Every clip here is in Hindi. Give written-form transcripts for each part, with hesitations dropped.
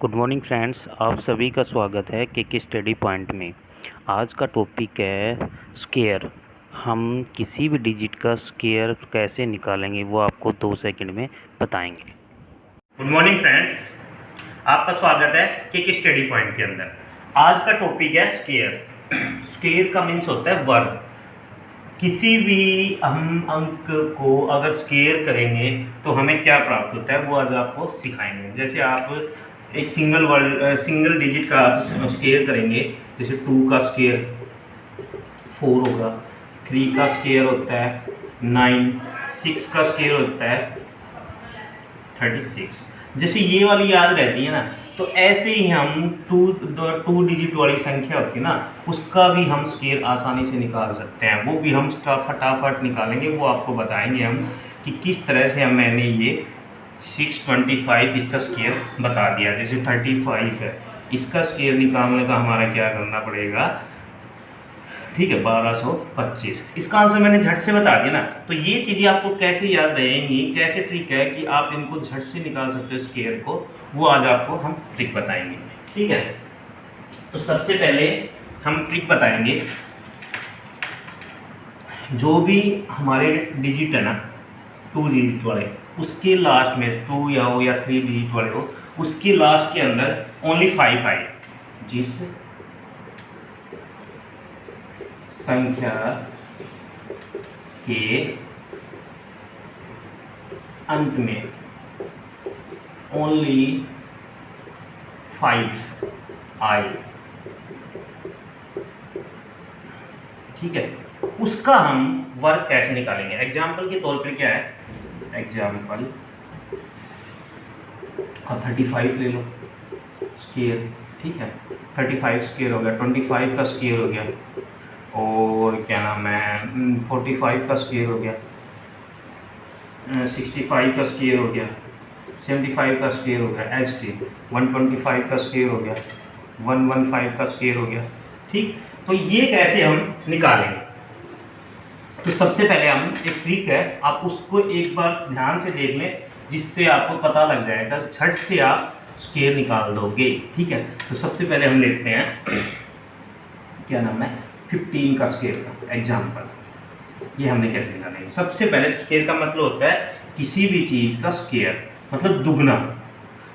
गुड मॉर्निंग फ्रेंड्स, आप सभी का स्वागत है के स्टडी पॉइंट में। आज का टॉपिक है स्क्वायर। हम किसी भी डिजिट का स्क्वायर कैसे निकालेंगे वो आपको 2 सेकंड में बताएंगे। गुड मॉर्निंग फ्रेंड्स, आपका स्वागत है के स्टडी पॉइंट के अंदर। आज का टॉपिक है स्क्वायर। स्क्वायर का मीन्स होता है वर्ग। किसी भी हम अंक को अगर स्क्वायर करेंगे तो हमें क्या प्राप्त होता है वो आज आपको सिखाएंगे। जैसे आप एक सिंगल डिजिट का आप स्क्वायर करेंगे, जैसे 2 का स्क्वायर 4 होगा, 3 का स्क्वायर होता है 9, 6 का स्क्वायर होता है 36। जैसे ये वाली याद रहती है ना, तो ऐसे ही हम टू डिजिट वाली संख्या होती है ना, उसका भी हम स्क्वायर आसानी से निकाल सकते हैं। वो भी हम फटाफट निकालेंगे, वो आपको बताएंगे हम कि किस तरह से हम मैंने ये 625 इसका स्क्वायर बता दिया। जैसे 35 है, इसका स्क्वायर निकालने का हमारा क्या करना पड़ेगा, ठीक है, 1225। इसका आंसर मैंने झट से बता दिया ना। तो ये चीज़ें आपको कैसे याद रहेंगी, कैसे ट्रिक है कि आप इनको झट से निकाल सकते हो स्क्वायर को, वो आज आपको हम ट्रिक बताएंगे। ठीक है, तो सबसे पहले हम ट्रिक बताएंगे। जो भी हमारे डिजिट है ना 2 डिजिट वाले, उसके लास्ट में 2 या हो या 3 डिजिट वाले हो, उसके लास्ट के अंदर ओनली 5 आए। जिस संख्या के अंत में ओनली 5 आए, ठीक है, उसका हम वर्ग कैसे निकालेंगे। एग्जाम्पल के तौर पे क्या है, एग्जाम्पल आप 35 ले लो स्क्वायर, ठीक है, 35 स्क्वायर हो गया, 25 का स्क्वायर हो गया, और क्या नाम है 45 का स्क्वायर हो गया, 65 का स्क्वायर हो गया, 75 का स्क्वायर हो गया, HT 125 का स्क्वायर हो गया, 115 का स्क्वायर हो गया। ठीक, तो ये कैसे हम निकालेंगे। तो सबसे पहले हम एक ट्रिक है, आप उसको एक बार ध्यान से देख लें, जिससे आपको पता लग जाएगा, झट से आप स्क्वायर निकाल दोगे। ठीक है, तो सबसे पहले हम लेते हैं क्या नाम है 15 का स्क्वायर का एग्जाम्पल। ये हमने कैसे निकालेंगे। सबसे पहले स्क्वायर का मतलब होता है किसी भी चीज़ का स्क्वायर, मतलब दुगना,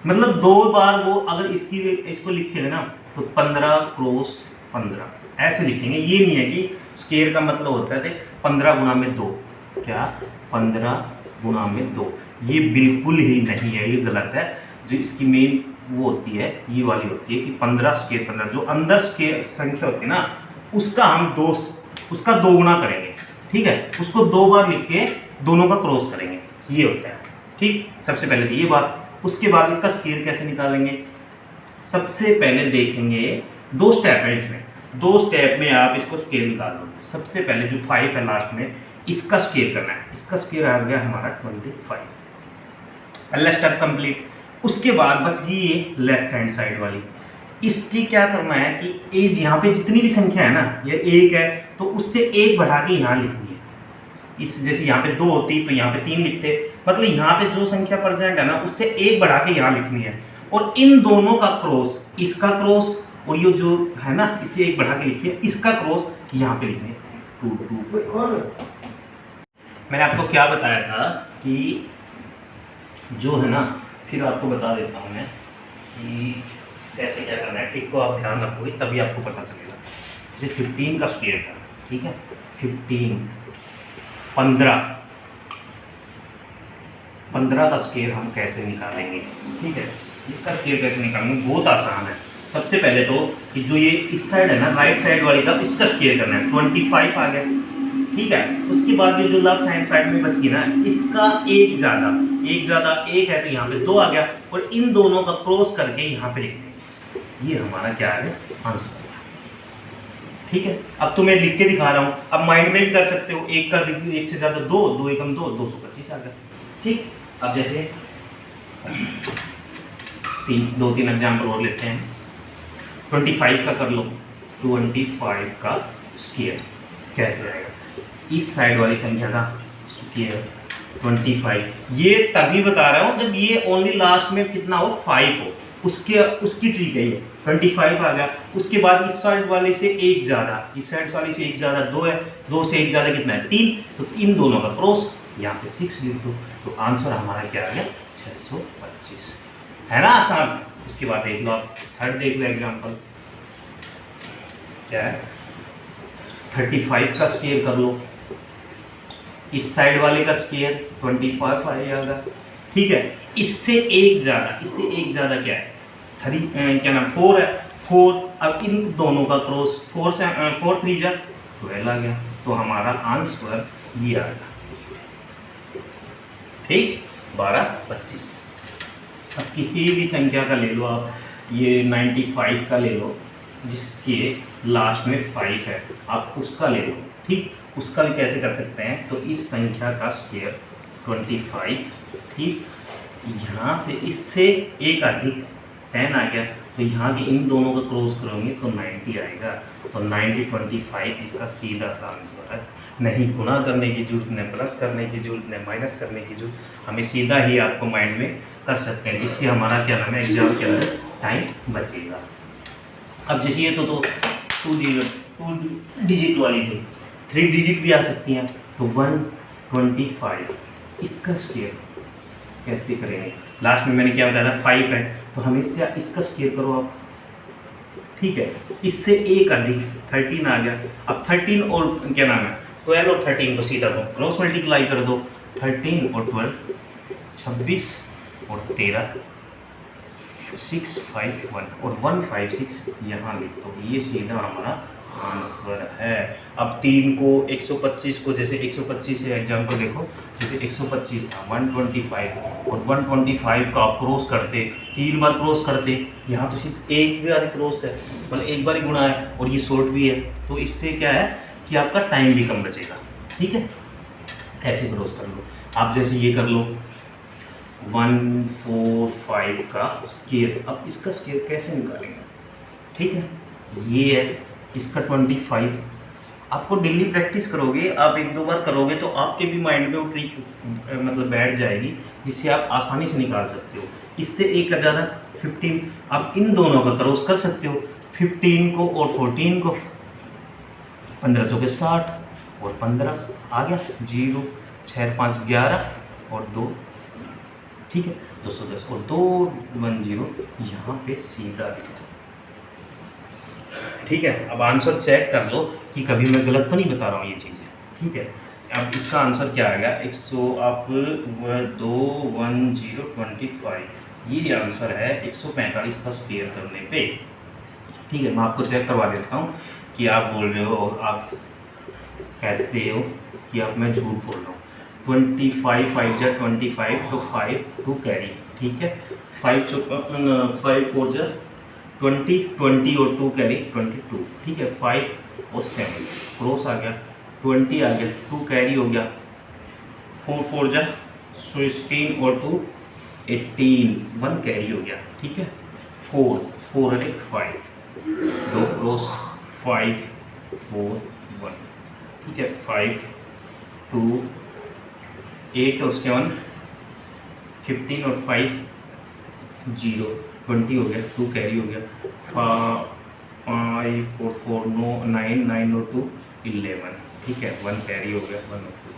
मतलब 2 बार वो अगर इसको लिखेंगे ना तो 15 क्रॉस 15 ऐसे लिखेंगे। ये नहीं है कि स्क्वायर का मतलब होता है 15 गुना में 2, क्या 15 गुना में 2, ये बिल्कुल ही नहीं है, ये गलत है। जो इसकी मेन वो होती है, ये वाली होती है कि 15 स्क्वायर 15, जो अंदर स्क्वायर संख्या होती है ना, उसका हम उसका 2 गुना करेंगे। ठीक है, उसको 2 बार लिख के दोनों का क्रॉस करेंगे, ये होता है। ठीक, सबसे पहले तो ये बात। उसके बाद इसका स्क्वायर कैसे निकालेंगे। सबसे पहले देखेंगे 2 स्टेप है इसमें, 2 स्टेप में आप इसको स्क्वायर निकाल दो। सबसे पहले जो 5 है लास्ट में, इसका स्क्वायर करना है। इसका स्क्वायर आ गया हमारा 25, पहला स्टेप कंप्लीट। उसके बाद बच गई ये लेफ्ट हैंड साइड वाली। इसकी क्या करना है कि एक यहाँ पे जितनी भी संख्या है ना, ये 1 है तो उससे 1 बढ़ा के यहाँ लिखनी है। इस जैसे यहाँ पे 2 होती तो यहाँ पे 3 लिखते, मतलब यहाँ पे जो संख्या प्रेजेंट है ना उससे 1 बढ़ा के यहाँ लिखनी है। और इन दोनों का क्रॉस, इसका क्रॉस और ये जो है ना इसे 1 बढ़ा के लिखिए, इसका क्रॉस यहाँ पे लिखिए 2 2 4। मैंने आपको क्या बताया था कि जो है ना, फिर आपको बता देता हूँ मैं कि कैसे क्या करना है। ट्रिक को आप ध्यान रखोगे तभी आपको पता चलेगा। जैसे 15 का स्क्वायर था, ठीक है, 15 15 का स्क्वायर हम कैसे निकालेंगे। ठीक है, इसका स्क्वायर कैसे निकालेंगे, बहुत आसान है। सबसे पहले तो कि जो ये इस साइड है ना राइट साइड वाली का, इसका स्क्वायर करना है। 25 आ गया, ठीक है। उसके बाद ये जो लेफ्ट हैंड साइड में बच गई ना, इसका एक ज़्यादा 1 है तो यहाँ पे 2 आ गया, और इन दोनों का क्रॉस करके यहाँ पे लिख देंगे। ये हमारा क्या है, आंसर। ठीक है, अब तो मैं लिख के दिखा रहा हूँ, अब माइंड में भी कर सकते हो। 1 से ज़्यादा 2, 2 एकम 2, 225 आ गया। ठीक, अब जैसे 2-3 एग्जाम्पल और लेते हैं। 25 का कर लो, 25 का स्क्वायर कैसे आएगा। इस साइड वाली संख्या का स्क्वायर 25, ये तभी बता रहा हूँ जब ये ओनली लास्ट में कितना हो 5 हो। उसके उसकी ट्रिक है ये। 25 आ गया, उसके बाद इस साइड वाले से एक ज़्यादा, इस साइड वाले से एक ज़्यादा 2 है, 2 से एक ज़्यादा कितना है 3, तो इन दोनों का क्रॉस यहाँ पे 6 लिख दो, तो आंसर हमारा क्या आ गया 625, है ना आसान। उसके बाद देख लो आप थर्ड देख लो एग्जाम्पल क्या है, 35 का स्क्वायर कर लो, इस साइड वाले का स्क्वायर 25 आ जाएगा, ठीक है। इससे एक ज़्यादा क्या है 3 क्या नाम 4 है, 4, अब इन दोनों का क्रॉस 4 से 4 3 जा 12 आ गया, तो हमारा आंसर ये आ गया, ठीक 12 25। अब किसी भी संख्या का ले लो आप, ये 95 का ले लो जिसके लास्ट में 5 है, आप उसका ले लो, ठीक। उसका भी कैसे कर सकते हैं, तो इस संख्या का स्क्वायर 25, ठीक, यहाँ से इससे एक अधिक 10 आ गया, तो यहाँ के इन दोनों का क्रॉस करोगे तो 90 आएगा, तो 90 25 इसका सीधा सा आंसर है। नहीं गुणा करने की जरूरत, न प्लस करने की जरूरत, न माइनस करने की जरूरत, हमें सीधा ही आपको माइंड में कर सकते हैं, जिससे हमारा क्या नाम है एग्जाम के अंदर टाइम बचेगा। अब जैसे ये तो 2 डिजिट वाली थी, 3 डिजिट भी आ सकती हैं, तो 125 इसका स्क्वायर कैसे करेंगे, लास्ट में मैंने क्या बताया था 5 है, तो हमेशा इसका स्क्वायर करो आप, ठीक है। इससे एक अधिक 13 आ गया, अब 13 और क्या नाम है 12 और 13 को सीधा दो क्रॉस मल्टीप्लाई कर दो, 13 और 12 26 और 13 651 और 156 यहाँ लिख दो, ये सीधा हमारा आंसर है। अब 3 को 125 को, जैसे 125 से एग्जाम्पल देखो, जैसे 125 था 125 और 125 का आप क्रॉस करते 3 बार क्रॉस करते, यहाँ तो सिर्फ एक बार क्रॉस है, मतलब एक बार ही गुणा है और ये शॉर्ट भी है, तो इससे क्या है कि आपका टाइम भी कम बचेगा, ठीक है। ऐसे क्रॉस कर लो आप, जैसे ये कर लो 145 का स्क्वायर, अब इसका स्क्वायर कैसे निकालेंगे, ठीक है। ये है इसका 25, आपको डेली प्रैक्टिस करोगे, आप 1-2 बार करोगे तो आपके भी माइंड में वो ट्रिक मतलब बैठ जाएगी, जिससे आप आसानी से निकाल सकते हो। इससे एक का ज़्यादा 15, आप इन दोनों का क्रॉस कर सकते हो, 15 को और 14 को, 15 चौके 60 और 15 आ गया 0 6 5 11 और 2, ठीक है 210 और 210 यहाँ पे सीधा लिख दो, ठीक है। अब आंसर चेक कर लो कि कभी मैं गलत तो नहीं बता रहा हूँ ये चीज़ें, ठीक है। अब इसका आंसर क्या आएगा 100 आप 21025, ये आंसर है 145 का स्क्वायर करने पे, ठीक है। मैं आपको चेक करवा देता हूँ कि आप बोल रहे हो और आप कहते हो कि आप मैं झूठ बोल रहा हूँ। 25 5 जा 25, तो 5 2 कैरी, ठीक है। 5 4 जा 20 और 2 कैरी 22, ठीक है। 5 और 7 क्रॉस आ गया, 20 आ गया, 2 कैरी हो गया, 4 4 जा 16 और 2 18, 1 कैरी हो गया, ठीक है। 4 4 और 5 2 क्रॉस 5 4 1, ठीक है। 5 2 8 और 7 15 और 5 0 20 हो गया, 2 कैरी हो गया, 5 4 4 9 9 और 2 11, ठीक है। 1 कैरी हो गया, 1 और 2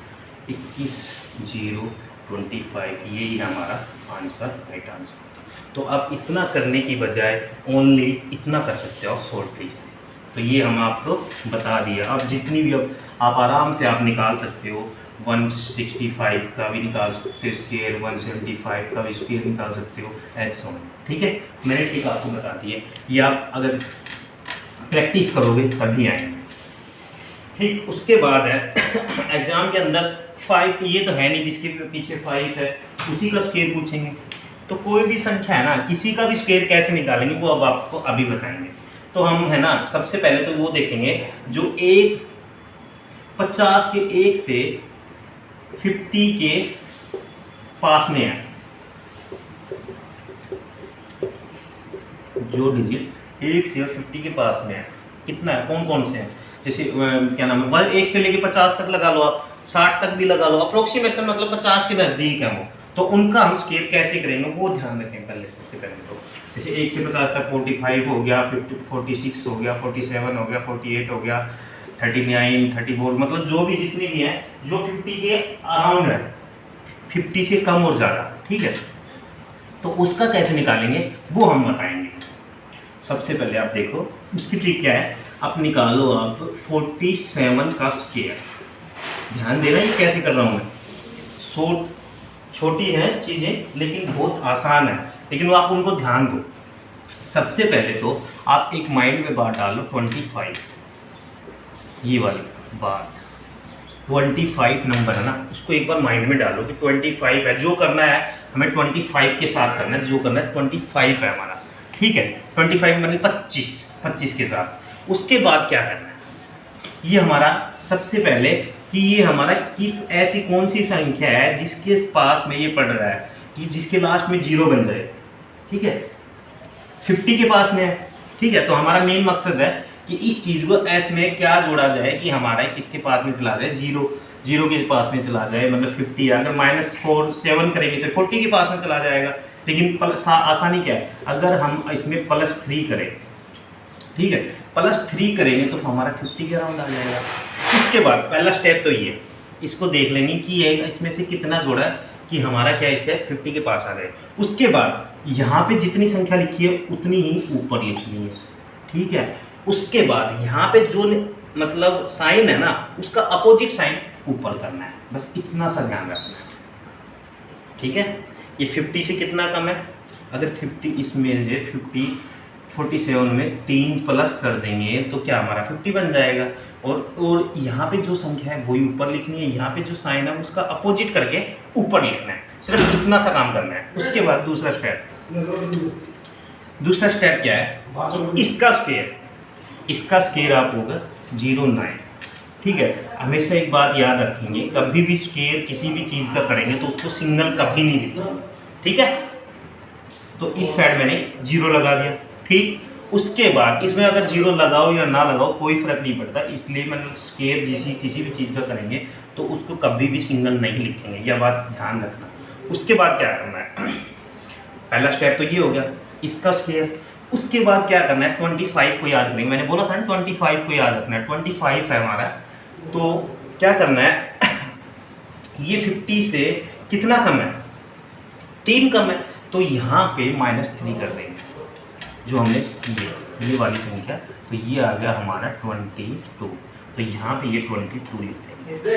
21 0 25, यही हमारा आंसर राइट आंसर। तो आप इतना करने की बजाय ओनली इतना कर सकते हो शॉर्ट ट्रिक से, तो ये हम आपको बता दिया। अब जितनी भी अब आप आराम से आप निकाल सकते हो, 165 का भी निकाल सकते हो स्क्वायर, 175 का भी स्क्वायर निकाल सकते हो, ऐसा ठीक है। मैंने ट्रिक आपको बता दी है, ये आप अगर प्रैक्टिस करोगे तभी आएंगे, ठीक। उसके बाद है एग्जाम के अंदर 5, ये तो है नहीं जिसके पीछे 5 है उसी का स्क्वायर पूछेंगे, तो कोई भी संख्या है ना किसी का भी स्क्वायर कैसे निकालेंगे वो अब आपको अभी बताएंगे। तो हम है ना सबसे पहले तो वो देखेंगे जो 50 के 1 से 50 के पास में है, जो डिजिट 1 से 50 के पास में है कितना है, कौन कौन से हैं, जैसे क्या नाम है 1 से लेके 50 तक लगा लो, आप 60 तक भी लगा लो, अप्रोक्सीमेशन मतलब 50 के नज़दीक है वो, तो उनका हम स्केयर कैसे करेंगे वो ध्यान रखें पहले, सबसे पहले तो जैसे 1 से 50 तक 45 हो गया, 46 हो गया, 47 हो गया, 48 हो गया, 39, 34, मतलब जो भी जितनी भी हैं जो 50 के अराउंड है, 50 से कम और ज़्यादा, ठीक है। तो उसका कैसे निकालेंगे वो हम बताएंगे। सबसे पहले आप देखो उसकी ट्रिक क्या है, आप निकालो आप 47 का स्केयर। ध्यान देना ये कैसे कर रहा हूँ मैं, छोटी हैं चीज़ें लेकिन बहुत आसान है, लेकिन वो आप उनको ध्यान दो। सबसे पहले तो आप एक माइंड में बात डालो 25, ये वाली बात 25 नंबर है ना, उसको एक बार माइंड में डालो कि 25 है। जो करना है हमें 25 के साथ करना है, जो करना है 25 है हमारा, ठीक है। 25 मानी 25 के साथ। उसके बाद क्या करना है, ये हमारा सबसे पहले कि ये हमारा किस ऐसी कौन सी संख्या है जिसके पास में ये पड़ रहा है कि जिसके लास्ट में 0 बन जाए, ठीक है। 50 के पास में है, ठीक है। तो हमारा मेन मकसद है कि इस चीज़ को एस में क्या जोड़ा जाए कि हमारा किसके पास में चला जाए, 0 के पास में चला जाए, मतलब 50। अगर -7 करेंगे तो 40 के पास में चला जाएगा। लेकिन आसानी क्या है, अगर हम इसमें +3 करें, ठीक है, +3 करेंगे तो हमारा 50 के अराउंड आ जाएगा। उसके बाद पहला स्टेप तो ये, इसको देख लेंगे कि ये इसमें से कितना जोड़ा है कि हमारा क्या स्टेप 50 के पास आ जाए। उसके बाद यहाँ पे जितनी संख्या लिखी है उतनी ही ऊपर लिखनी है, ठीक है। उसके बाद यहाँ पे जो मतलब साइन है ना उसका अपोजिट साइन ऊपर करना है, बस इतना सा ध्यान रखना है, ठीक है। ये 50 से कितना कम है, अगर 50 इसमें से 47 में 3 प्लस कर देंगे तो क्या हमारा 50 बन जाएगा। और यहाँ पे जो संख्या है वही ऊपर लिखनी है, यहाँ पे जो साइन है उसका अपोजिट करके ऊपर लिखना है, सिर्फ इतना सा काम करना है। उसके बाद दूसरा स्टेप क्या है कि इसका स्केयर आप होगा 09, ठीक है। हमेशा एक बात याद रखेंगे, कभी भी स्केयर किसी भी चीज़ का करेंगे तो उसको सिंगल कभी नहीं लिखना, ठीक है। तो इस साइड मैंने 0 लगा दिया, ठीक। उसके बाद इसमें अगर 0 लगाओ या ना लगाओ कोई फ़र्क नहीं पड़ता, इसलिए मैंने स्केयर किसी भी चीज़ का करेंगे तो उसको कभी भी सिंगल नहीं लिखेंगे, यह बात ध्यान रखना। उसके बाद क्या करना है, पहला स्टेप तो ये हो गया इसका स्केयर। उसके बाद क्या करना है, 25 को याद करेंगे, मैंने बोला था ना 25 को याद रखना है, 25 है हमारा। तो क्या करना है ये 50 से कितना कम है, 3 कम है, तो यहाँ पे -3 कर देंगे जो हमने ये वाली संख्या, तो ये आ गया हमारा 22, तो यहाँ पे ये 22 लिख देंगे, तो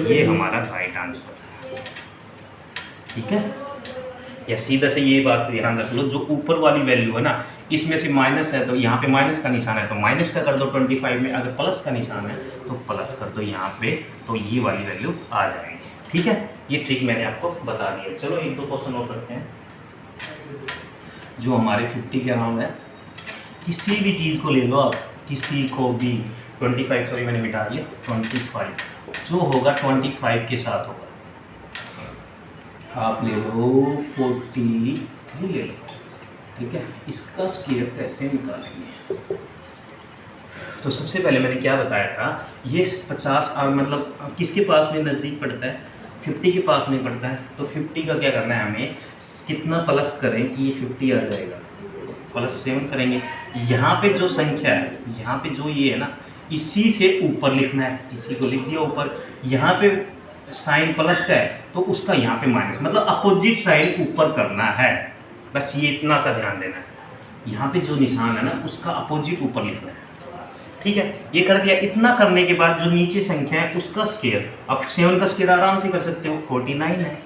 ये हमारा राइट आंसर है, ठीक है। या सीधा से ये बात ध्यान रख लो, जो ऊपर वाली वैल्यू है ना इसमें से माइनस है तो यहाँ पे माइनस का निशान है तो माइनस का कर दो 25 में, अगर प्लस का निशान है तो प्लस कर दो यहाँ पे, तो ये वाली वैल्यू आ जाएगी, ठीक है। ये ट्रिक मैंने आपको बता दी है। चलो 1-2 क्वेश्चन और करते हैं जो हमारे 50 के अराउंड है। किसी भी चीज़ को ले लो आप, किसी को भी 25, सॉरी मैंने मिटा दिया, 25 जो होगा 25 के साथ होगा, आप ले लो 43 ले लो, ठीक है। इसका स्केयर कैसे निकालेंगे, तो सबसे पहले मैंने क्या बताया था, ये 50 मतलब किसके पास में नज़दीक पड़ता है, 50 के पास में पड़ता है। तो 50 का क्या करना है, हमें कितना प्लस करें कि ये 50 आ जाएगा, +7 करेंगे। यहाँ पे जो संख्या है, यहाँ पे जो ये है ना इसी से ऊपर लिखना है, इसी को लिख दिया ऊपर। यहाँ पे साइन प्लस का है तो उसका यहाँ पे माइनस, मतलब अपोजिट साइन ऊपर करना है, बस ये इतना सा ध्यान देना है। यहाँ पे जो निशान है ना उसका अपोजिट ऊपर लिखना है, ठीक है। ये कर दिया। इतना करने के बाद जो नीचे संख्या है उसका स्केयर, अब 7 का स्केयर आराम से कर सकते हो, 49 है।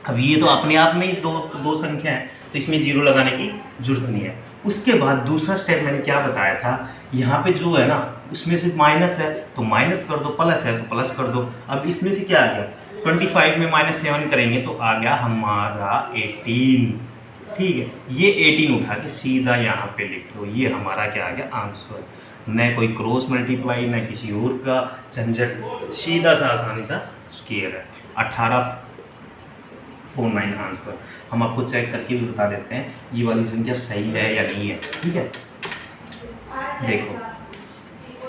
अब ये तो अपने आप में ही दो संख्या है तो इसमें 0 लगाने की जरूरत नहीं है। उसके बाद दूसरा स्टेप मैंने क्या बताया था, यहाँ पे जो है ना उसमें से माइनस है तो माइनस कर दो, प्लस है तो प्लस कर दो। अब इसमें से क्या आ गया, 25 में -7 करेंगे तो आ गया हमारा 18, ठीक है। ये 18 उठा के सीधा यहाँ पे लिख दो, ये हमारा क्या आ गया आंसर। न कोई क्रॉस मल्टीप्लाई न किसी और का झंझट, सीधा सा आसानी सा स्केयर है। 1849 आंसर। हम आपको चेक करके भी बता देते हैं ये वाली संख्या सही है या नहीं है, ठीक है। देखो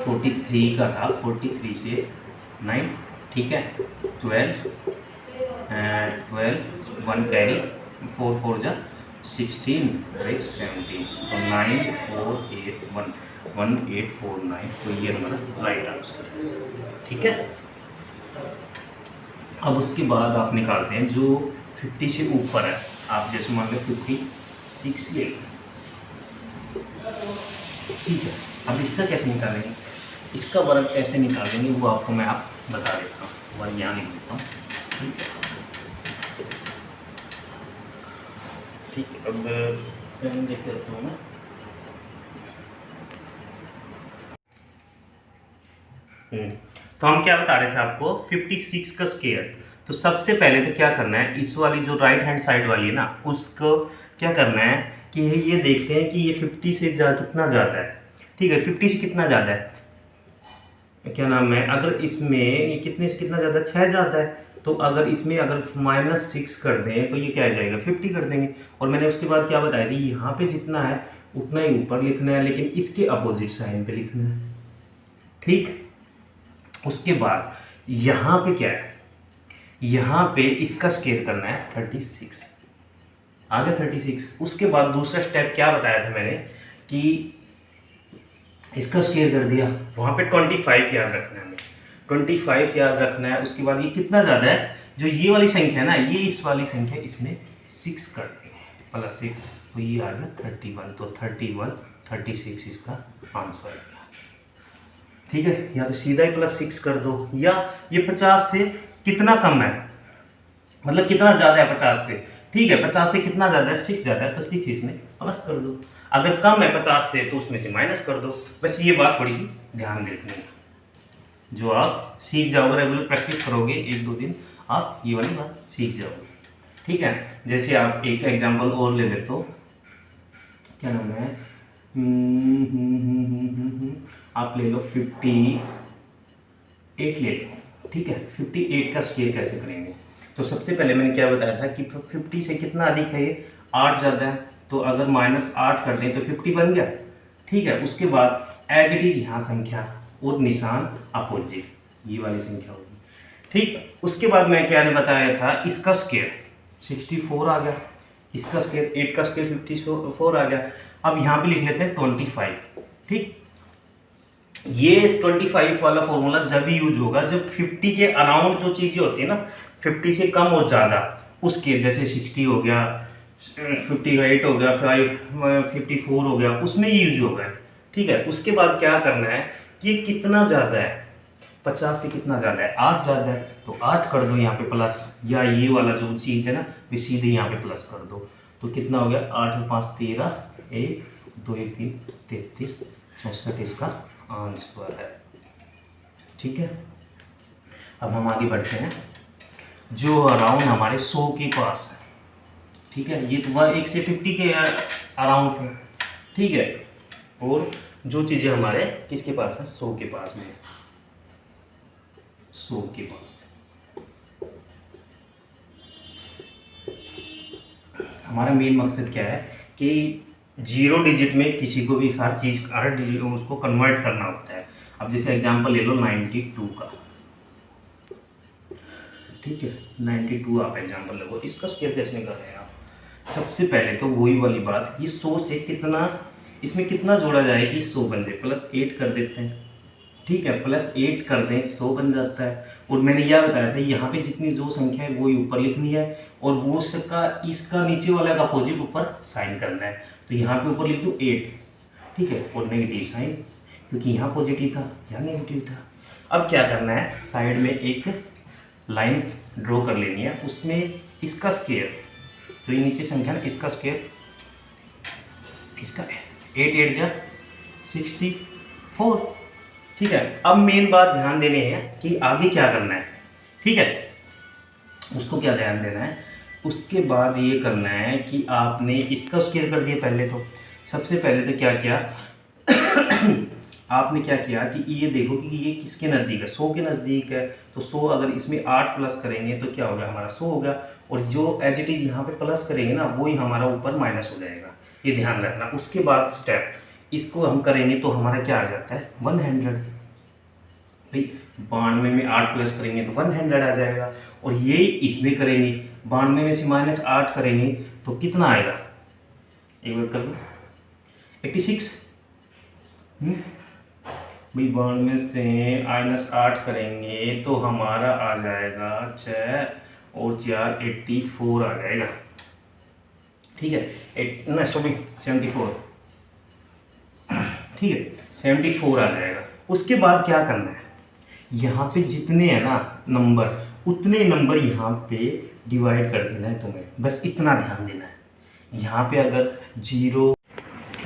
43 का था, 43 से 9, ठीक है, 12 12 1 कैरी 4 4 जा 16 और एक 17 तो 9481 1849 तो ये हमारा राइट आंसर है। ठीक है, अब उसके बाद आप निकालते हैं जो 50 से ऊपर है। आप जैसे मान लो 56 ले, ठीक है। अब इसका कैसे निकालेंगे, इसका वर्ग कैसे निकालेंगे वो आपको मैं बता देता हूँ। वर्ग यहाँ लिख देता हूँ, ठीक है। अब पेन देख लेता हूँ मैं। तो हम क्या बता रहे थे आपको, 56 का स्क्वायर। तो सबसे पहले तो क्या करना है, इस वाली जो राइट हैंड साइड वाली है ना, उसको क्या करना है कि ये देखते हैं कि ये 50 से कितना ज़्यादा है। ठीक है, 50 से कितना ज़्यादा है, क्या नाम है, अगर इसमें ये कितने से कितना ज़्यादा, 6 ज़्यादा है, तो अगर इसमें अगर -6 कर दें तो ये क्या आ जाएगा, 50 कर देंगे। और मैंने उसके बाद क्या बताया थी, यहाँ पे जितना है उतना ही ऊपर लिखना है, लेकिन इसके अपोजिट साइन पे लिखना है। ठीक, उसके बाद यहाँ पे क्या है, यहाँ पे इसका स्क्वायर करना है 36, आ गया 36। उसके बाद दूसरा स्टेप क्या बताया था मैंने कि इसका स्क्वायर कर दिया, वहाँ पे 25 याद रखना है, हमें 25 याद रखना है। उसके बाद ये कितना ज़्यादा है, जो ये वाली संख्या है ना, ये इस वाली संख्या, इसमें 6 कर देंगे +6, तो ये आ गया 31। तो 31 36 इसका आंसर है। ठीक है, या तो सीधा ही +6 कर दो, या ये 50 से कितना कम है, मतलब कितना ज़्यादा है 50 से। ठीक है, 50 से कितना ज़्यादा है, 6 ज़्यादा है, तो 6 इसमें प्लस कर दो। अगर कम है 50 से तो उसमें से माइनस कर दो। बस ये बात थोड़ी सी ध्यान रखनी है, जो आप सीख जाओगे, रेगुलर प्रैक्टिस करोगे 1-2 दिन, आप ये वाली बात सीख जाओगे। ठीक है, जैसे आप एक एग्जांपल और ले लेते हो, क्या नाम है, आप ले लो 58 ले लो। ठीक है, 58 का स्क्वायर कैसे करेंगे, तो सबसे पहले मैंने क्या बताया था कि 50 से कितना अधिक है, ये 8 ज़्यादा है, तो अगर -8 कर दें तो 50 बन गया। ठीक है, उसके बाद एज इट इज यहाँ संख्या और निशान अपोजिट, ये वाली संख्या होगी। ठीक, उसके बाद मैं क्या ने बताया था, इसका स्क्वायर 64 आ गया, इसका स्क्वायर 8 का स्क्वायर 54 आ गया। अब यहाँ पे लिख लेते हैं 25। ठीक, ये 25 वाला फॉर्मूला जब भी यूज होगा जब 50 के अराउंड जो चीज़ें होती है ना, 50 से कम और ज़्यादा, उसके जैसे 60 हो गया, 58 हो गया, 54 हो गया, उसमें ये यूज होगा। ठीक है, उसके बाद क्या करना है कि कितना ज़्यादा है, 50 से कितना ज़्यादा है, 8 ज़्यादा है, तो 8 कर दो यहाँ पे प्लस, या ये वाला जो चीज़ है ना वे सीधे यहाँ पे प्लस कर दो। तो कितना हो गया, 8 और 5 13, 1 2 1 3 33 64 इसका आंसर है। ठीक है, अब हम आगे बढ़ते हैं, जो अराउंड हमारे 100 के पास है। ठीक है, ये तो वह 1 से 50 के अराउंड है। ठीक है, और जो चीज़ें हमारे किसके पास है, 100 के पास में, 100 के पास। हमारा मेन मकसद क्या है कि 0 डिजिट में किसी को भी हर डिजिट उसको कन्वर्ट करना होता है। अब जैसे एग्जांपल ले लो 92 का। ठीक है, 92 आप एग्जांपल लो, इसका स्क्वायर कैसे निकाल रहे हैं आप, सबसे पहले तो वही वाली बात, ये 100 से कितना, इसमें कितना जोड़ा जाए कि 100 बन जाए, +8 कर देते हैं। ठीक है, +8 कर दें 100 बन जाता है। और मैंने यह बताया था यहाँ पे जितनी जो संख्या है वो ही ऊपर लिखनी है, और वो सबका इसका नीचे वाला का अपोजिट ऊपर साइन करना है। तो यहाँ पे ऊपर लिख दूँ 8, ठीक है, और नेगेटिव साइन, क्योंकि यहाँ पॉजिटिव था यहाँ नेगेटिव था। अब क्या करना है, साइड में एक लाइन ड्रॉ कर लेनी है, उसमें इसका स्क्वायर, तो ये नीचे संख्या ना, इसका स्क्वायर, इसका 8 8 जा 64। ठीक है, अब मेन बात ध्यान देने है कि आगे क्या करना है। ठीक है, उसको क्या ध्यान देना है, उसके बाद ये करना है कि आपने इसका स्क्वायर कर दिया। पहले तो सबसे पहले तो क्या किया आपने क्या किया कि ये देखो कि ये किसके नज़दीक है, 100 के नज़दीक है। तो 100 अगर इसमें 8 प्लस करेंगे तो क्या होगा, हमारा 100 होगा, और जो एज इट इज यहाँ पे प्लस करेंगे ना वही हमारा ऊपर माइनस हो जाएगा, ये ध्यान रखना। उसके बाद स्टेप इसको हम करेंगे तो हमारा क्या आ जाता है 100। भाई 92 में 8 प्लस करेंगे तो 100 आ जाएगा, और ये इसमें करेंगे 92 में से -8 करेंगे तो कितना आएगा, एक बार कर लो, 86। भाई 92 से -8 करेंगे तो हमारा आ जाएगा 6 और 4 84 आ जाएगा। ठीक है, 74, ठीक है 74 आ जाएगा। उसके बाद क्या करना है, यहाँ पे जितने हैं ना नंबर, उतने नंबर यहाँ पे डिवाइड कर देना है तुम्हें, बस इतना ध्यान देना है। यहाँ पे अगर 0,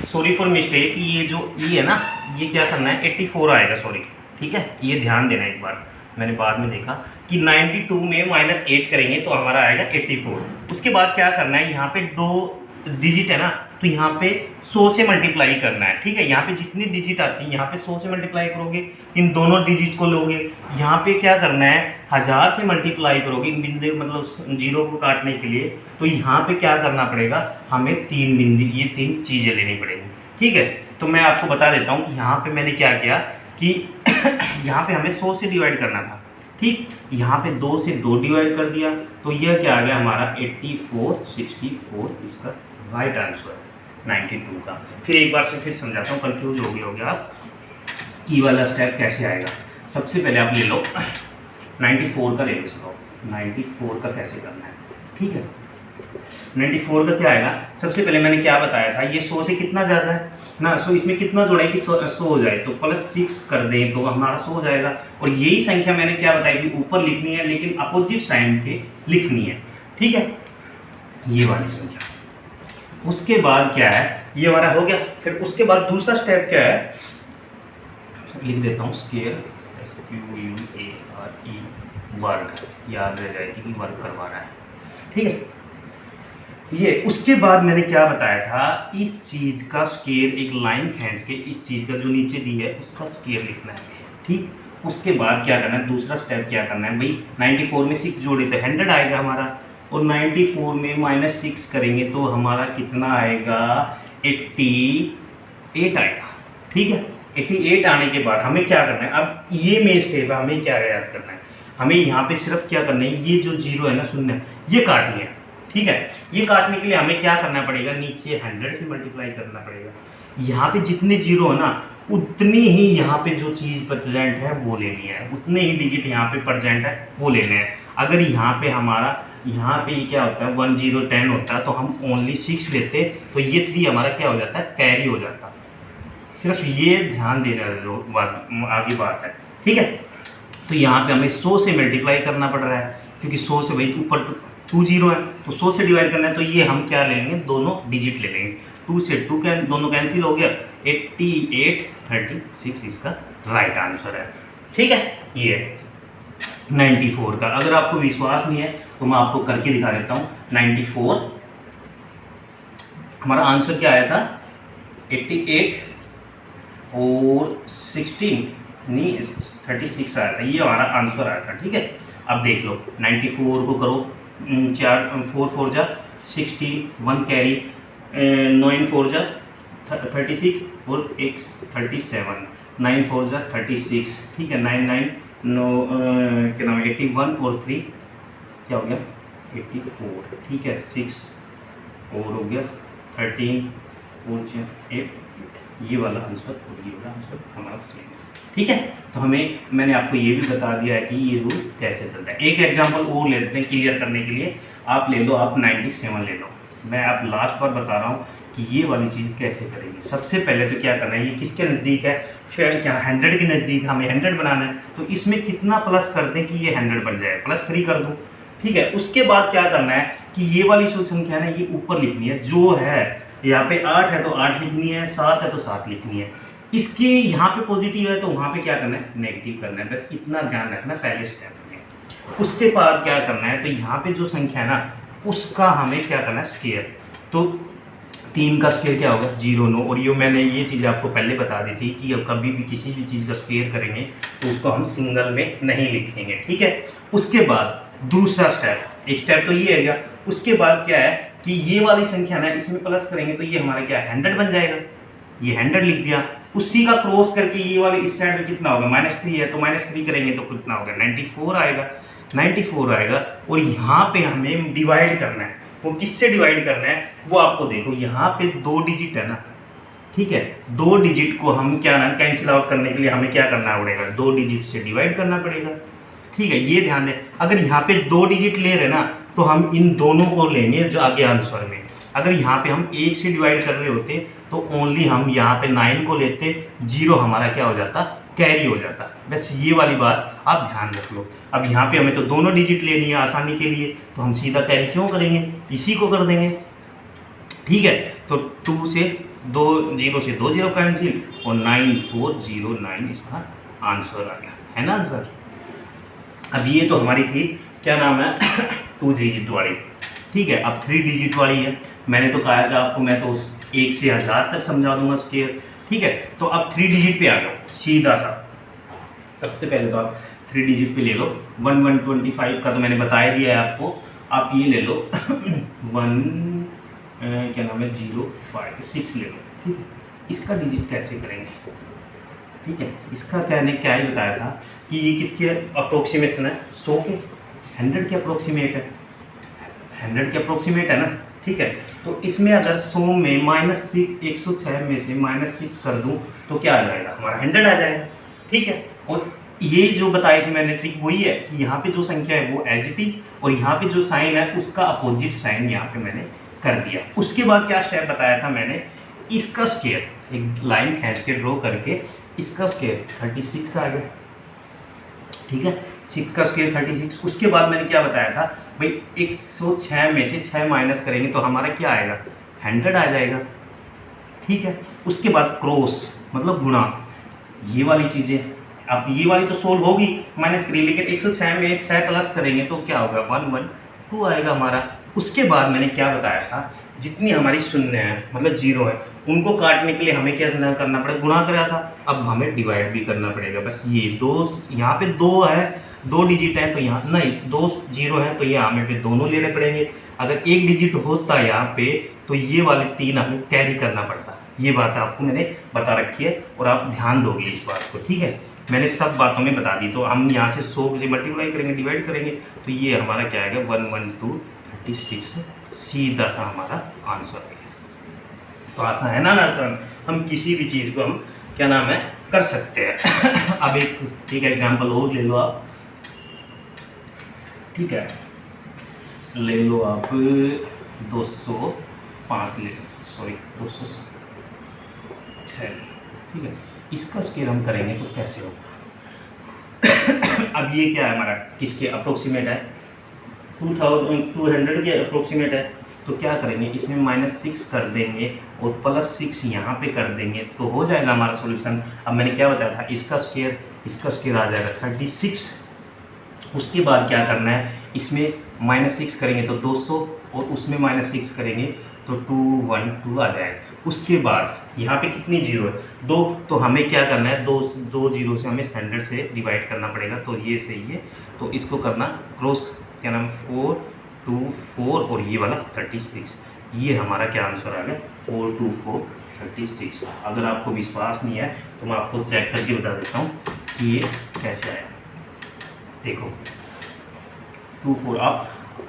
सॉरी फॉर मिस्टेक, ये जो ई है ना, ये क्या करना है 84 आएगा, सॉरी, ठीक है, ये ध्यान देना एक बार, मैंने बाद में देखा कि 92 में -8 करेंगे तो हमारा आएगा 84। उसके बाद क्या करना है, यहाँ पे 2 डिजिट है ना, तो यहाँ पे 100 से मल्टीप्लाई करना है। ठीक है, यहाँ पे जितनी डिजिट आती है यहाँ पे 100 से मल्टीप्लाई करोगे, इन दोनों डिजिट को लोगे, यहाँ पे क्या करना है 1000 से मल्टीप्लाई करोगे इन बिंदु, मतलब 0 को काटने के लिए, तो यहाँ पे क्या करना पड़ेगा, हमें 3 बिंदु, ये 3 चीज़ें लेनी पड़ेगी। ठीक है, तो मैं आपको बता देता हूँ कि यहाँ पे मैंने क्या किया कि यहाँ पे हमें 100 से डिवाइड करना था। ठीक, यहाँ पे 2 से 2 डिवाइड कर दिया, तो यह क्या आ गया हमारा 84, 64 इसका राइट आंसर 92 का। फिर एक बार से फिर समझाता हूँ, कंफ्यूज हो गए होगे आप की वाला स्टेप कैसे आएगा। सबसे पहले आप ले लो 94 का ले लो, इसको 94 का कैसे करना है। ठीक है, 94 का क्या आएगा, सबसे पहले मैंने क्या बताया था, ये 100 से कितना ज़्यादा है ना, सो इसमें कितना जोड़ा है कि 100 हो जाए, तो +6 कर दें तो हमारा 100 हो जाएगा। और यही संख्या मैंने क्या बताई थी, ऊपर लिखनी है लेकिन अपोजिट साइन के लिखनी है। ठीक है, ये वाली संख्या। उसके बाद क्या है, ये हमारा हो गया। फिर उसके बाद दूसरा स्टेप क्या है, लिख देता हूँ स्क्वायर, SQUARE, वर्ग, याद रह जाएगी कि वर्ग करवा रहा है। ठीक है, ये उसके बाद मैंने क्या बताया था, इस चीज़ का स्क्वायर, एक लाइन खींच के इस चीज़ का जो नीचे दी है उसका स्क्वायर लिखना है। ठीक, उसके बाद क्या करना है, दूसरा स्टेप क्या करना है भाई, 94 में 6 जोड़े तो 100 आएगा हमारा, और 94 में -6 करेंगे तो हमारा कितना आएगा 88 आएगा। ठीक है, 88 आने के बाद हमें क्या करना है, अब ये मेन स्टेप है, हमें क्या याद करना है, हमें यहाँ पे सिर्फ क्या करना है, ये जो 0 है ना शून्य, ये काटनी है। ठीक है, ये काटने के लिए हमें क्या करना पड़ेगा, नीचे 100 से मल्टीप्लाई करना पड़ेगा। यहाँ पे जितने 0 है ना, उतनी ही यहाँ पे जो चीज़ प्रेजेंट है वो लेनी है, उतने ही डिजिट यहाँ पे प्रेजेंट है वो लेने हैं। अगर यहाँ पे हमारा, यहाँ पे ये क्या होता है 1 0 10 होता है, तो हम ओनली 6 लेते, तो ये 3 हमारा क्या हो जाता है, कैरी हो जाता। सिर्फ ये ध्यान देना जो आगे बात है। ठीक है, तो यहाँ पे हमें 100 से मल्टीप्लाई करना पड़ रहा है, क्योंकि 100 से भाई ऊपर 2 0 है, तो 100 से डिवाइड करना है, तो ये हम क्या लेंगे, दोनों डिजिट ले लेंगे। 2 से 2 दोनों कैंसिल हो गया, 88 36 इसका राइट आंसर है। ठीक है, ये 94 का। अगर आपको विश्वास नहीं है तो मैं आपको करके दिखा देता हूँ। 94 हमारा आंसर क्या आया था, 88 और 16 नहीं 36 आया था, ये हमारा आंसर आया था। ठीक है, अब देख लो 94 को करो, 4 4 जा 60, 1 कैरी, 9 4 जा 36 और 1 37, 9 4 जा 36। ठीक है, 9 9 क्या नाम है 81 और 3 क्या हो गया 84। ठीक है, 6 और हो गया 13 4 8, ये वाला आंसर और ये वाला आंसर हमारा सेम। ठीक है, तो हमें, मैंने आपको ये भी बता दिया है कि ये रूल कैसे चलता है। एक एग्जांपल और ले लेते हैं क्लियर करने के लिए। आप ले लो, आप 97 ले लो। मैं आप लास्ट बार बता रहा हूँ कि ये वाली चीज़ कैसे करेंगे। सबसे पहले तो क्या करना है, ये किसके नज़दीक है, फिर क्या 100 के नज़दीक हमें 100 बनाना है, तो इसमें कितना प्लस कर दें कि ये 100 बन जाए, +3 कर दूँ। ठीक है, उसके बाद क्या करना है कि ये वाली संख्या है ना, ये ऊपर लिखनी है, जो है यहाँ पे 8 है तो 8 लिखनी है, 7 है तो 7 लिखनी है। इसके यहाँ पे पॉजिटिव है तो वहाँ पे क्या करना है, नेगेटिव करना है, बस इतना ध्यान रखना पहले स्टेप में। उसके बाद क्या करना है, तो यहाँ पे जो संख्या है ना, उसका हमें क्या करना है, स्क्वायर। तो 3 का स्क्वायर क्या होगा 0 9, और ये मैंने ये चीज़ आपको पहले बता दी थी कि अब कभी भी किसी भी चीज़ का स्क्वायर करेंगे तो उसको हम सिंगल में नहीं लिखेंगे। ठीक है, उसके बाद दूसरा स्टेप, एक स्टेप तो ये है गया। उसके बाद क्या है कि ये वाली संख्या ना, इसमें प्लस करेंगे तो ये हमारा क्या 100 बन जाएगा। ये 100 लिख दिया, उसी का क्रॉस करके ये वाले इस साइड में कितना होगा, -3 है तो -3 करेंगे तो कितना होगा, 94 आएगा, 94 आएगा। और यहाँ पे हमें डिवाइड करना है, वो किससे डिवाइड करना है वो आपको देखो, यहाँ पे 2 डिजिट है ना, ठीक है, 2 डिजिट को हम क्या ना कैंसिल आउट करने के लिए हमें क्या करना पड़ेगा, 2 डिजिट से डिवाइड करना पड़ेगा, ठीक है। ये ध्यान दें, अगर यहाँ पे 2 डिजिट ले रहे ना तो हम इन दोनों को लेंगे जो आगे आंसर में। अगर यहाँ पे हम 1 से डिवाइड कर रहे होते तो ओनली हम यहाँ पे 9 को लेते, 0 हमारा क्या हो जाता, कैरी हो जाता। बस ये वाली बात आप ध्यान रख लो। अब यहाँ पे हमें तो दोनों डिजिट लेनी है आसानी के लिए, तो हम सीधा कैरी क्यों करेंगे, इसी को कर देंगे, ठीक है। तो 2 से 2 0 से 2 0 कैंसिल और 9409 इसका आंसर आ गया, है ना आंसर। अब ये तो हमारी थी क्या नाम है 2 डिजिट वाली, ठीक है। अब 3 डिजिट वाली है, मैंने तो कहा था आपको मैं तो 1 से 1000 तक समझा दूंगा स्क्वायर, ठीक है। तो अब 3 डिजिट पे आ जाओ सीधा सा। सबसे पहले तो आप 3 डिजिट पे ले लो, 125 का तो मैंने बता ही दिया है आपको, आप ये ले लो 1 क्या नाम है 056 ले लो, ठीक है। इसका डिजिट कैसे करेंगे, ठीक है। इसका कहने क्या ही बताया था कि ये किसके अप्रोक्सीमेशन है, 100 के, 100 के अप्रोक्सीमेट है, 100 के अप्रोक्सीमेट है ना, ठीक है। तो इसमें अगर 100 में -6 106 में से -6 कर दूं तो क्या आ जाएगा, हमारा 100 आ जाएगा, ठीक है। और ये जो बताई थी मैंने ट्रिक वही है कि यहाँ पे जो संख्या है वो एज इट इज, और यहाँ पे जो साइन है उसका अपोजिट साइन यहाँ पे मैंने कर दिया। उसके बाद क्या स्टेप बताया था मैंने, इसका स्क्वायर, एक लाइन खींच के ड्रॉ करके इसका स्क्वायर 36 आ गया, ठीक है। 6 का स्क्वायर 36। उसके बाद मैंने क्या बताया था भाई, 106 में से 6 माइनस करेंगे तो हमारा क्या आएगा, 100 आ जाएगा, ठीक है। उसके बाद क्रॉस मतलब गुणा, ये वाली चीज़ें अब ये वाली तो सोल्व होगी माइनस करिए, लेकिन 106 में 6 प्लस करेंगे तो क्या होगा 112 आएगा हमारा। उसके बाद मैंने क्या बताया था, जितनी हमारी शून्य है मतलब 0 है उनको काटने के लिए हमें क्या करना पड़ेगा, गुणा करा था, अब हमें डिवाइड भी करना पड़ेगा। बस ये 2 यहाँ पे 2 है, 2 डिजिट है तो यहाँ नहीं, 2 0 है तो ये हमें पे दोनों लेने पड़ेंगे। अगर 1 डिजिट होता यहाँ पे तो ये वाले 3 हमें कैरी करना पड़ता। ये बात आपको मैंने बता रखी है और आप ध्यान दोगे इस बात को, ठीक है। मैंने सब बातों में बता दी। तो हम यहाँ से 100 से मल्टीप्लाई करेंगे, डिवाइड करेंगे तो ये हमारा क्या आएगा 11236, सीधा सा हमारा आंसर है। तो आसान है ना आंसर, हम किसी भी चीज़ को हम क्या नाम है कर सकते हैं। अब एक एग्जांपल और ले लो आप, ठीक है, ले लो आप 205 ले लो, सॉरी 206, ठीक है। इसका स्क्वायर हम करेंगे तो कैसे होगा। अब ये क्या है हमारा, किसके अप्रोक्सीमेट है, 200 के अप्रोक्सीमेट है। तो क्या करेंगे, इसमें -6 कर देंगे और +6 यहाँ पे कर देंगे तो हो जाएगा हमारा सॉल्यूशन। अब मैंने क्या बताया था, इसका स्क्वायर आ जाएगा 36। उसके बाद क्या करना है, इसमें -6 करेंगे तो 200 और उसमें -6 करेंगे तो 212 आ जाएगा। उसके बाद यहाँ पे कितनी जीरो है, 2, तो हमें क्या करना है, 2 जीरो से हमें 100 से डिवाइड करना पड़ेगा। तो ये सही है, तो इसको करना क्रॉस, क्या नाम 4 2 4 और ये वाला 36, ये हमारा क्या आंसर आ गया 4 2 4 36। अगर आपको विश्वास नहीं है तो मैं आपको चेक करके बता देता हूँ कि ये कैसे आया। देखो 2 4,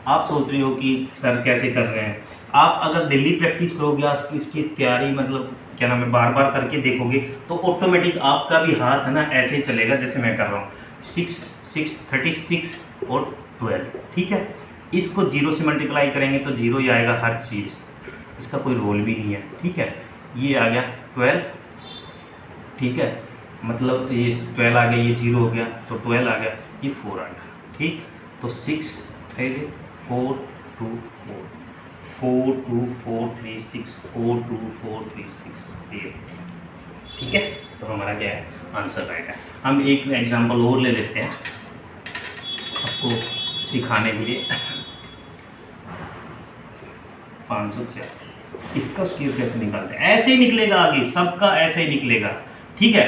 आप सोच रहे हो कि सर कैसे कर रहे हैं। आप अगर डेली प्रैक्टिस करोगे, इसकी तैयारी मतलब क्या नाम है बार बार करके देखोगे तो ऑटोमेटिक आपका भी हाथ है ना ऐसे ही चलेगा जैसे मैं कर रहा हूँ। 6 6 36 और 12, ठीक है। इसको 0 से मल्टीप्लाई करेंगे तो 0 ही आएगा हर चीज़, इसका कोई रोल भी नहीं है, ठीक है। ये आ गया 12, ठीक है, मतलब ये 12 आ गया, ये 0 हो गया तो 12 आ गया, ये 4 आ गया, ठीक। तो 6 3 4 2 4 4 2 4 3 6 4 2 4 3 6 8, ठीक है। तो हमारा क्या है आंसर राइट है। हम एक एग्जांपल और ले लेते हैं आपको सिखाने के लिए। 504, इसका स्क्वायर कैसे निकालते हैं, ऐसे ही निकलेगा, आगे सबका ऐसे ही निकलेगा, ठीक है।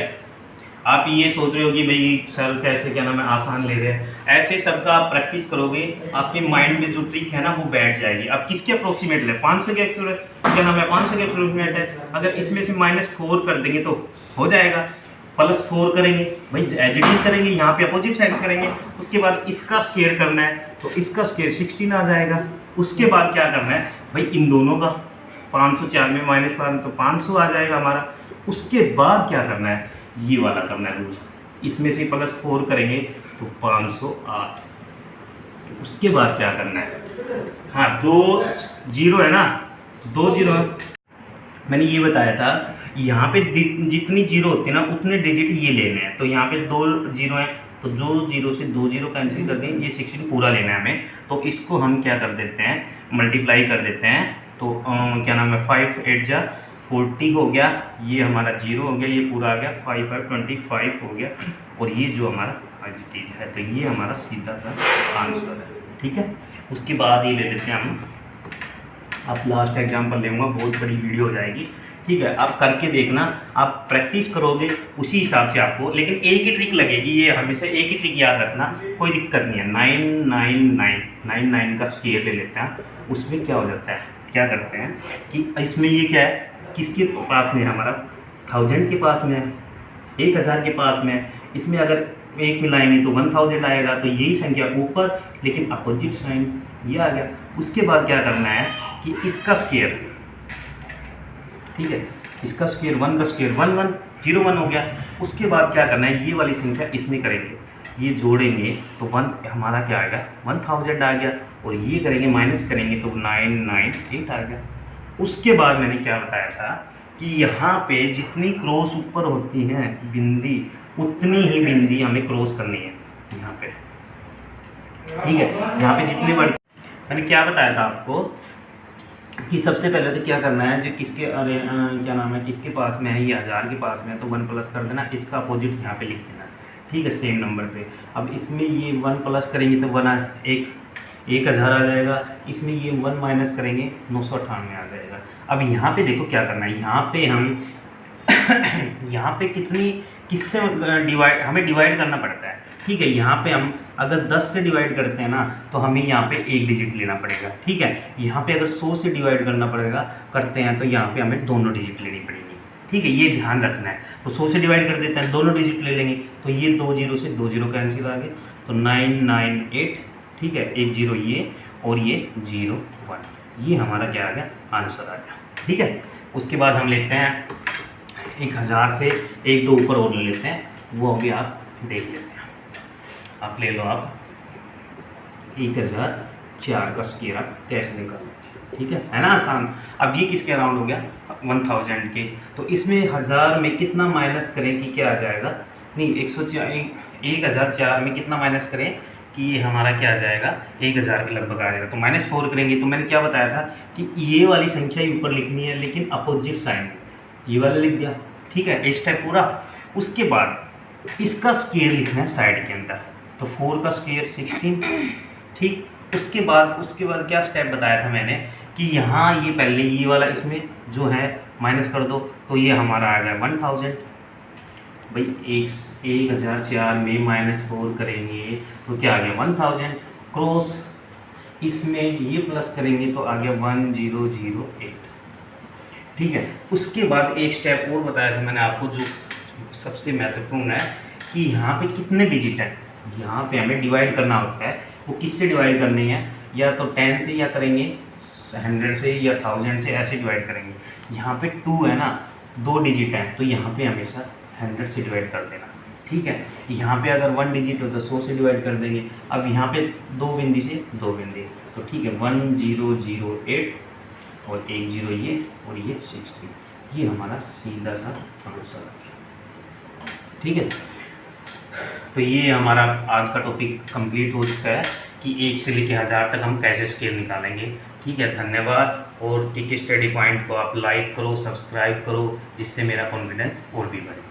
आप ये सोच रहे हो कि भाई सर कैसे क्या नाम है आसान ले रहे हैं, ऐसे सबका आप प्रैक्टिस करोगे आपके माइंड में जो ट्रिक है ना वो बैठ जाएगी। अब किसके अप्रोक्सीमेट है, 500 के क्या नाम है 500 के अप्रोक्सीमेट है, अगर इसमें से -4 कर देंगे तो हो जाएगा, +4 करेंगे भाई एज इट इज करेंगे, यहाँ पे अपोजिट साइड करेंगे। उसके बाद इसका स्क्वायर करना है तो इसका स्क्वायर 16 आ जाएगा। उसके बाद क्या करना है भाई इन दोनों का 504 में -5 तो 500 आ जाएगा हमारा। उसके बाद क्या करना है ये वाला करना है रूल, इसमें से +4 करेंगे तो 508। उसके बाद क्या करना है, हाँ 2 0 है ना, 2 0 है। मैंने ये बताया था यहाँ पे जितनी जीरो होती है ना उतने डिजिट ये लेने हैं। तो यहाँ पे 2 0 हैं तो जो 0 से 2 0 कैंसिल कर दें, ये 16 पूरा लेना है हमें। तो इसको हम क्या कर देते हैं मल्टीप्लाई कर देते हैं। तो क्या नाम है 5 8 जा 40 हो गया, ये हमारा 0 हो गया, ये पूरा आ गया 5 5 25 हो गया, और ये जो हमारा पॉजिटिव है। तो ये हमारा सीधा सा आंसर है, ठीक है। उसके बाद ये ले लेते हैं हम, आप लास्ट एग्जाम्पल लेंगे, बहुत बड़ी वीडियो हो जाएगी, ठीक है। आप करके देखना, आप प्रैक्टिस करोगे उसी हिसाब से आपको, लेकिन एक ही ट्रिक लगेगी, ये हमेशा एक ही ट्रिक याद रखना, कोई दिक्कत नहीं है। 999 का स्क्वायर ले लेते हैं। उसमें क्या हो जाता है, क्या करते हैं कि इसमें ये क्या है किसके पास में है, हमारा 1000 के पास में है, 1000 के पास में है। इसमें अगर एक मिलाएंगे तो 1000 आएगा, तो यही संख्या ऊपर लेकिन अपोजिट साइन ये आ गया। उसके बाद क्या करना है कि इसका स्क्वायर, ठीक है, इसका स्क्वायर 1 का स्क्वायर 1 1 0 1 हो गया। उसके बाद क्या करना है ये वाली संख्या इसमें करेंगे, ये जोड़ेंगे तो 1 हमारा क्या आएगा 1000 आ गया, और ये करेंगे माइनस करेंगे तो 998 आ गया। उसके बाद मैंने क्या बताया था कि यहाँ पे जितनी क्रॉस ऊपर होती हैं बिंदी, उतनी ही बिंदी हमें क्रॉस करनी है यहाँ पे, ठीक है। यहाँ पे जितनी बड़ी, मैंने क्या बताया था आपको कि सबसे पहले तो क्या करना है, जो किसके क्या नाम है किसके पास में है, ये 1000 के पास में है तो 1 प्लस कर देना, इसका अपोजिट यहाँ पे लिख देना, ठीक है, सेम नंबर पे। अब इसमें ये 1 प्लस करेंगे तो 1000 आ जाएगा, इसमें ये 1 माइनस करेंगे 998 आ जाएगा। अब यहाँ पे देखो क्या करना है, यहाँ पे हम यहाँ पे किससे डिवाइड, हमें डिवाइड करना पड़ता है, ठीक है। यहाँ पे हम अगर 10 से डिवाइड करते हैं ना तो हमें यहाँ पे 1 डिजिट लेना पड़ेगा, ठीक है। यहाँ पे अगर 100 से डिवाइड करते हैं तो यहाँ पे हमें दोनों डिजिट लेनी पड़ेगी, ठीक है, ये ध्यान रखना है। तो 100 से डिवाइड कर देते हैं, दोनों डिजिट ले लेंगे, तो ये 2 0 से 2 0 कैंसिल आ गए, तो 998, ठीक है, 1 0 ये और ये 0 1, ये हमारा क्या आ गया आंसर आ गया, ठीक है। उसके बाद हम लेते हैं 1000 से 1 2 ऊपर और ले लेते हैं, वो अभी आप देख लेते हैं। आप ले लो, आप 1004 का स्क्वायर आप कैसे निकालोगे, ठीक है ना आसान। अब ये किसके अराउंड हो गया 1000 के, तो इसमें 1000 में कितना माइनस करें कि क्या आ जाएगा, नहीं 1004 में कितना माइनस करें कि ये हमारा क्या आ जाएगा 1000 के लगभग आ जाएगा, तो -4 करेंगे। तो मैंने क्या बताया था कि ये वाली संख्या ऊपर लिखनी है लेकिन अपोजिट साइन, ये वाला लिख दिया, ठीक है, एक स्टेप पूरा। उसके बाद इसका स्क्वायर लिखना है साइड के अंदर, तो 4 का स्क्वायर 16, ठीक। उसके बाद क्या स्टेप बताया था मैंने कि यहाँ ये पहले ये वाला इसमें जो है माइनस कर दो, तो ये हमारा आ गया 1000 भाई। 1004 में -4 करेंगे तो क्या आ गया 1000 क्रॉस, इसमें ये प्लस करेंगे तो आ गया 1008, ठीक है। उसके बाद एक स्टेप और बताया था मैंने आपको जो सबसे महत्वपूर्ण है कि यहाँ पे कितने डिजिट हैं, यहाँ पे हमें डिवाइड करना होता है। वो किससे डिवाइड करनी है, या तो 10 से या करेंगे 100 से या 1000 से, ऐसे डिवाइड करेंगे। यहाँ पे 2 है ना, 2 डिजिट है तो यहाँ पे हमेशा 100 से डिवाइड कर देना, ठीक है। यहाँ पे अगर 1 डिजिट हो तो 100 से डिवाइड कर देंगे। अब यहाँ पे 2 बिंदी से 2 बिंदी, तो ठीक है 1008 और 1 0 ये और ये 16, ये हमारा सीधा सा आंसर आ गया, ठीक है। तो ये हमारा आज का टॉपिक कंप्लीट हो चुका है कि 1 से लेकर 1000 तक हम कैसे स्केल निकालेंगे, ठीक है। धन्यवाद, और किक स्टडी पॉइंट को आप लाइक करो, सब्सक्राइब करो, जिससे मेरा कॉन्फिडेंस और भी बढ़े।